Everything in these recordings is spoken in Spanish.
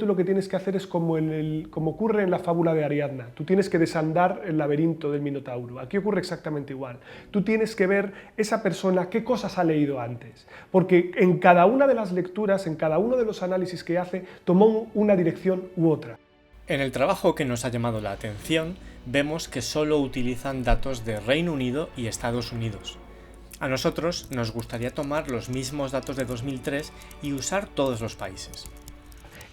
tú lo que tienes que hacer es como ocurre en la fábula de Ariadna. Tú tienes que desandar el laberinto del Minotauro. Aquí ocurre exactamente igual. Tú tienes que ver esa persona qué cosas ha leído antes. Porque en cada una de las lecturas, en cada uno de los análisis que hace, tomó una dirección u otra. En el trabajo que nos ha llamado la atención, vemos que solo utilizan datos de Reino Unido y Estados Unidos. A nosotros nos gustaría tomar los mismos datos de 2003 y usar todos los países.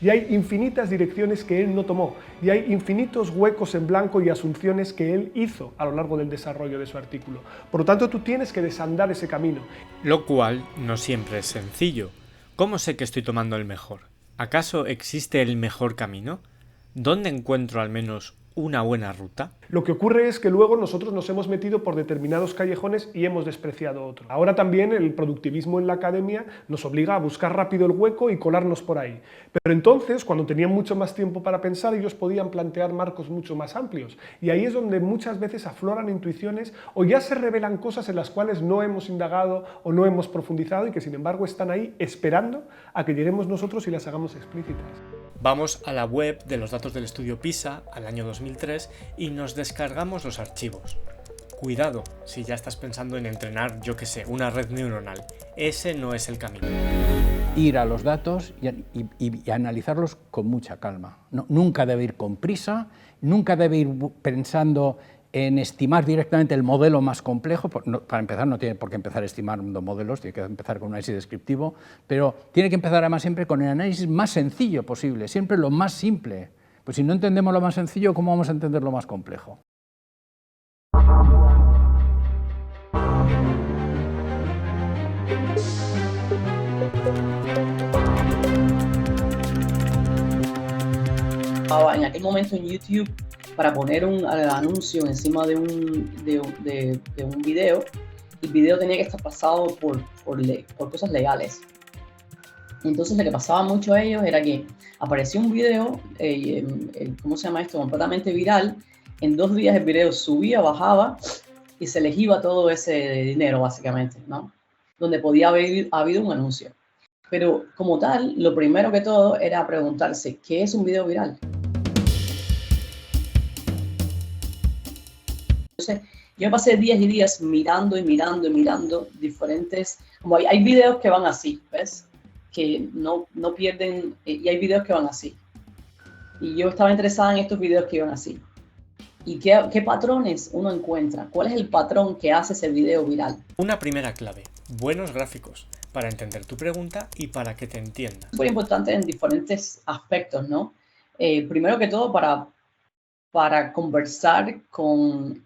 Y hay infinitas direcciones que él no tomó, y hay infinitos huecos en blanco y asunciones que él hizo a lo largo del desarrollo de su artículo. Por lo tanto, tú tienes que desandar ese camino. Lo cual no siempre es sencillo. ¿Cómo sé que estoy tomando el mejor? ¿Acaso existe el mejor camino? ¿Dónde encuentro al menos una buena ruta? Lo que ocurre es que luego nosotros nos hemos metido por determinados callejones y hemos despreciado otros. Ahora también el productivismo en la academia nos obliga a buscar rápido el hueco y colarnos por ahí. Pero entonces, cuando tenían mucho más tiempo para pensar, ellos podían plantear marcos mucho más amplios. Y ahí es donde muchas veces afloran intuiciones o ya se revelan cosas en las cuales no hemos indagado o no hemos profundizado y que sin embargo están ahí esperando a que lleguemos nosotros y las hagamos explícitas. Vamos a la web de los datos del estudio PISA al año 2003 y nos descargamos los archivos. Cuidado si ya estás pensando en entrenar, yo que sé, una red neuronal. Ese no es el camino. Ir a los datos y analizarlos con mucha calma. Nunca debe ir con prisa, nunca debe ir pensando en estimar directamente el modelo más complejo. Para empezar, no tiene por qué empezar estimando modelos, tiene que empezar con un análisis descriptivo, pero tiene que empezar además siempre con el análisis más sencillo posible, siempre lo más simple. Pues si no entendemos lo más sencillo, ¿cómo vamos a entender lo más complejo? En aquel momento en YouTube para poner un anuncio encima de un video. El video tenía que estar pasado por cosas legales. Entonces lo que pasaba mucho a ellos era que aparecía un video, ¿cómo se llama esto? Completamente viral. En 2 días el video subía, bajaba y se les iba todo ese dinero básicamente, ¿no? Donde podía haber habido un anuncio. Pero como tal, lo primero que todo era preguntarse, ¿qué es un video viral? Entonces, yo pasé días y días mirando diferentes, como hay videos que van así, ¿ves? Que no pierden, y hay videos que van así. Y yo estaba interesada en estos videos que iban así. ¿Y qué patrones uno encuentra? ¿Cuál es el patrón que hace ese video viral? Una primera clave, buenos gráficos, para entender tu pregunta y para que te entienda. Es muy importante en diferentes aspectos, ¿no? Primero que todo, para conversar con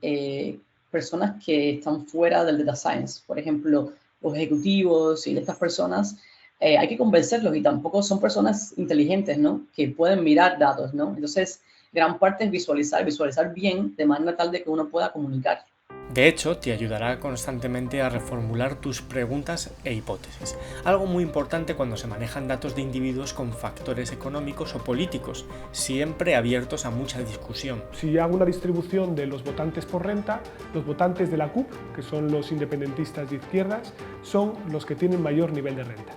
personas que están fuera del data science. Por ejemplo, los ejecutivos y estas personas, hay que convencerlos y tampoco son personas inteligentes, ¿no? Que pueden mirar datos, ¿no? Entonces, gran parte es visualizar bien de manera tal de que uno pueda comunicar. De hecho, te ayudará constantemente a reformular tus preguntas e hipótesis, algo muy importante cuando se manejan datos de individuos con factores económicos o políticos, siempre abiertos a mucha discusión. Si hago una distribución de los votantes por renta, los votantes de la CUP, que son los independentistas de izquierdas, son los que tienen mayor nivel de renta.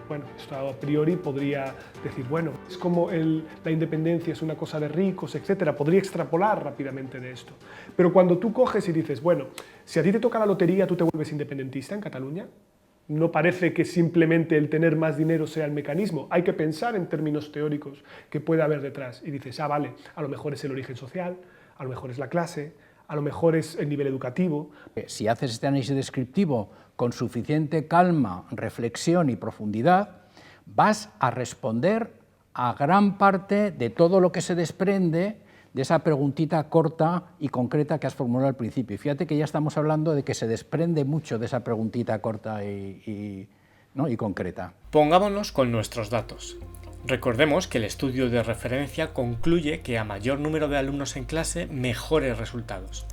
Bueno, esto a priori podría decir, bueno, es como la independencia es una cosa de ricos, etcétera. Podría extrapolar rápidamente de esto. Pero cuando tú coges y dices, bueno, si a ti te toca la lotería, ¿tú te vuelves independentista en Cataluña? No parece que simplemente el tener más dinero sea el mecanismo. Hay que pensar en términos teóricos que puede haber detrás. Y dices, ah, vale, a lo mejor es el origen social, a lo mejor es la clase, a lo mejor es el nivel educativo. Si haces este análisis descriptivo con suficiente calma, reflexión y profundidad, vas a responder a gran parte de todo lo que se desprende de esa preguntita corta y concreta que has formulado al principio. Y fíjate que ya estamos hablando de que se desprende mucho de esa preguntita corta y concreta. Pongámonos con nuestros datos. Recordemos que el estudio de referencia concluye que a mayor número de alumnos en clase, mejores resultados.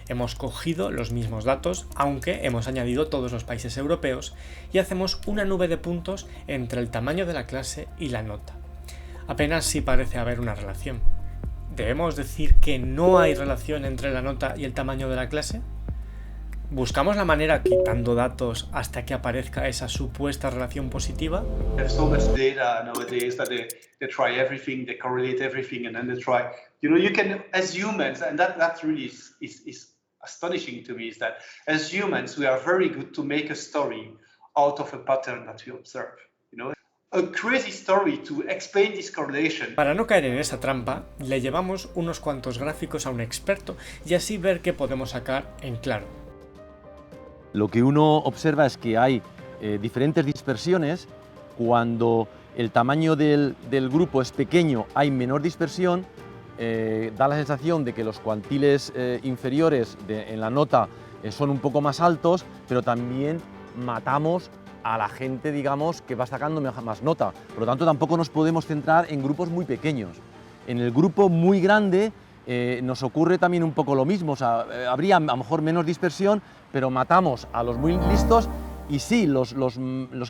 Hemos cogido los mismos datos, aunque hemos añadido todos los países europeos, y hacemos una nube de puntos entre el tamaño de la clase y la nota. Apenas sí parece haber una relación. ¿Debemos decir que no hay relación entre la nota y el tamaño de la clase? ¿Buscamos la manera quitando datos hasta que aparezca esa supuesta relación positiva? There's so much data nowadays that they try everything, they correlate everything, and then they try. You can, as humans, and that really is astonishing to me, is that as humans we are very good to make a story out of a pattern that we observe. A crazy story to explain this correlation. Para no caer en esa trampa, le llevamos unos cuantos gráficos a un experto y así ver qué podemos sacar en claro. Lo que uno observa es que hay diferentes dispersiones. Cuando el tamaño del grupo es pequeño, hay menor dispersión. Da la sensación de que los cuantiles inferiores en la nota son un poco más altos, pero también matamos a la gente, digamos, que va sacando más nota. Por lo tanto, tampoco nos podemos centrar en grupos muy pequeños. En el grupo muy grande nos ocurre también un poco lo mismo. O sea, habría a lo mejor menos dispersión, pero matamos a los muy listos y sí, los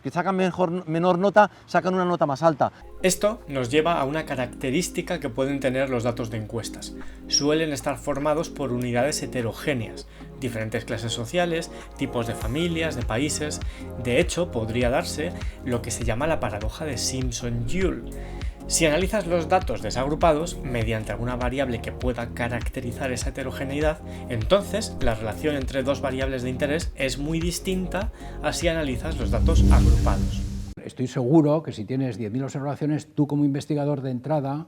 que sacan menor nota sacan una nota más alta. Esto nos lleva a una característica que pueden tener los datos de encuestas. Suelen estar formados por unidades heterogéneas, diferentes clases sociales, tipos de familias, de países. De hecho, podría darse lo que se llama la paradoja de Simpson-Joule. Si analizas los datos desagrupados mediante alguna variable que pueda caracterizar esa heterogeneidad, entonces la relación entre dos variables de interés es muy distinta a si analizas los datos agrupados. Estoy seguro que si tienes 10.000 observaciones, tú como investigador de entrada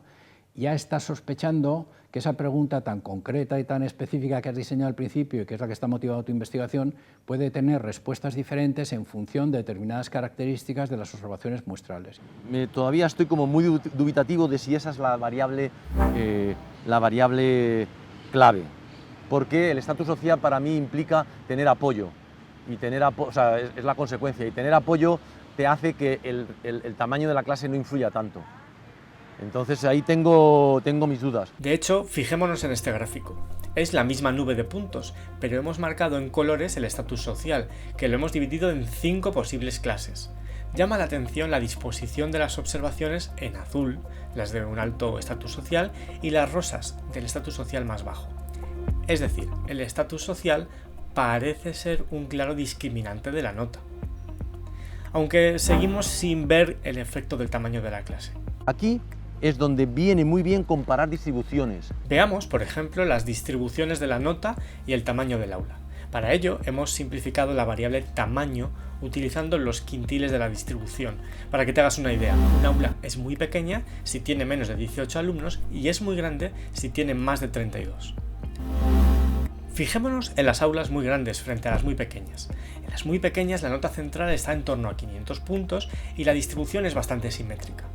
ya estás sospechando que esa pregunta tan concreta y tan específica que has diseñado al principio y que es la que está motivando tu investigación puede tener respuestas diferentes en función de determinadas características de las observaciones muestrales. Todavía estoy como muy dubitativo de si esa es la variable clave, porque el estatus social para mí implica tener apoyo, y o sea, es la consecuencia, y tener apoyo te hace que el tamaño de la clase no influya tanto. Entonces ahí tengo mis dudas. De hecho, fijémonos en este gráfico. Es la misma nube de puntos, pero hemos marcado en colores el estatus social, que lo hemos dividido en 5 posibles clases. Llama la atención la disposición de las observaciones en azul, las de un alto estatus social, y las rosas, del estatus social más bajo. Es decir, el estatus social parece ser un claro discriminante de la nota. Aunque seguimos sin ver el efecto del tamaño de la clase. Aquí es donde viene muy bien comparar distribuciones. Veamos, por ejemplo, las distribuciones de la nota y el tamaño del aula. Para ello, hemos simplificado la variable tamaño utilizando los quintiles de la distribución. Para que te hagas una idea, un aula es muy pequeña si tiene menos de 18 alumnos y es muy grande si tiene más de 32. Fijémonos en las aulas muy grandes frente a las muy pequeñas. En las muy pequeñas la nota central está en torno a 500 puntos y la distribución es bastante simétrica.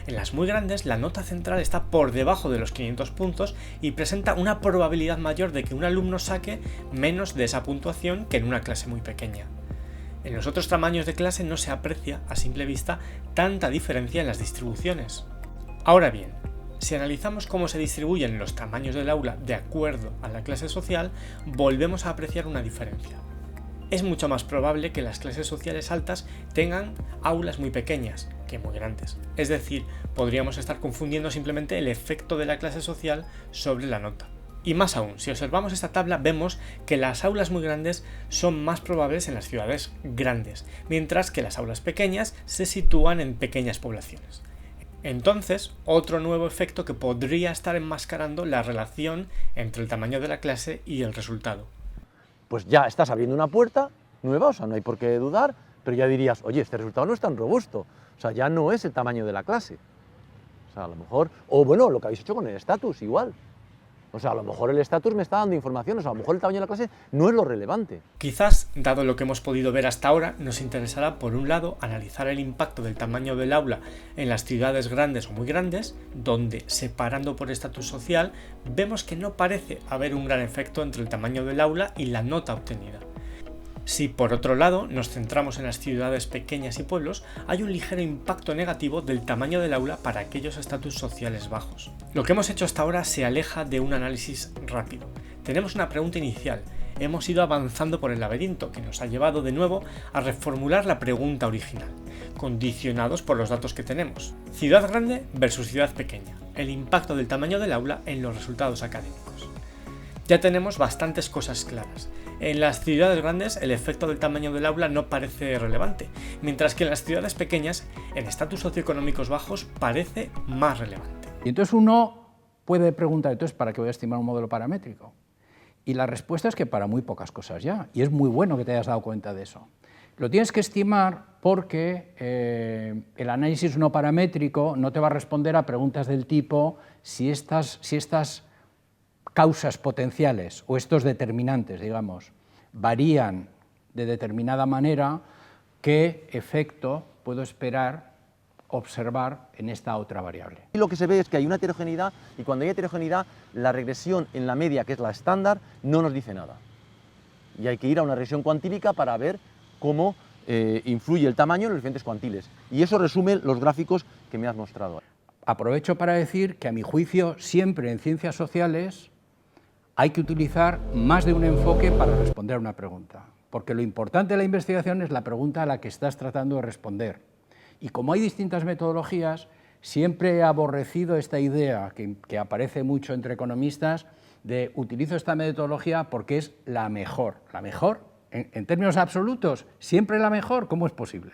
En las muy grandes la nota central está por debajo de los 500 puntos y presenta una probabilidad mayor de que un alumno saque menos de esa puntuación que en una clase muy pequeña. En los otros tamaños de clase no se aprecia a simple vista tanta diferencia en las distribuciones. Ahora bien, si analizamos cómo se distribuyen los tamaños del aula de acuerdo a la clase social, volvemos a apreciar una diferencia. Es mucho más probable que las clases sociales altas tengan aulas muy pequeñas que muy grandes. Es decir, podríamos estar confundiendo simplemente el efecto de la clase social sobre la nota. Y más aún, si observamos esta tabla vemos que las aulas muy grandes son más probables en las ciudades grandes, mientras que las aulas pequeñas se sitúan en pequeñas poblaciones. Entonces, otro nuevo efecto que podría estar enmascarando la relación entre el tamaño de la clase y el resultado. Pues ya estás abriendo una puerta nueva, o sea, no hay por qué dudar, pero ya dirías, oye, este resultado no es tan robusto, o sea, ya no es el tamaño de la clase. O sea, a lo mejor, o bueno, lo que habéis hecho con el estatus, igual. O sea, a lo mejor el estatus me está dando información, o sea, a lo mejor el tamaño de la clase no es lo relevante. Quizás, dado lo que hemos podido ver hasta ahora, nos interesará, por un lado, analizar el impacto del tamaño del aula en las ciudades grandes o muy grandes, donde, separando por estatus social, vemos que no parece haber un gran efecto entre el tamaño del aula y la nota obtenida. Si, por otro lado, nos centramos en las ciudades pequeñas y pueblos, hay un ligero impacto negativo del tamaño del aula para aquellos estatus sociales bajos. Lo que hemos hecho hasta ahora se aleja de un análisis rápido. Tenemos una pregunta inicial. Hemos ido avanzando por el laberinto, que nos ha llevado de nuevo a reformular la pregunta original, condicionados por los datos que tenemos. Ciudad grande versus ciudad pequeña. El impacto del tamaño del aula en los resultados académicos. Ya tenemos bastantes cosas claras. En las ciudades grandes el efecto del tamaño del aula no parece relevante, mientras que en las ciudades pequeñas, en estatus socioeconómicos bajos, parece más relevante. Y entonces uno puede preguntar, entonces, ¿para qué voy a estimar un modelo paramétrico? Y la respuesta es que para muy pocas cosas ya, y es muy bueno que te hayas dado cuenta de eso. Lo tienes que estimar porque el análisis no paramétrico no te va a responder a preguntas del tipo si estas causas potenciales o estos determinantes, digamos, varían de determinada manera, ¿qué efecto puedo esperar observar en esta otra variable? Y lo que se ve es que hay una heterogeneidad, y cuando hay heterogeneidad, la regresión en la media, que es la estándar, no nos dice nada. Y hay que ir a una regresión cuantílica para ver cómo influye el tamaño en los diferentes cuantiles. Y eso resume los gráficos que me has mostrado. Aprovecho para decir que, a mi juicio, siempre en ciencias sociales hay que utilizar más de un enfoque para responder a una pregunta, porque lo importante de la investigación es la pregunta a la que estás tratando de responder. Y como hay distintas metodologías, siempre he aborrecido esta idea que aparece mucho entre economistas de utilizo esta metodología porque es la mejor. La mejor, en términos absolutos, siempre la mejor. ¿Cómo es posible?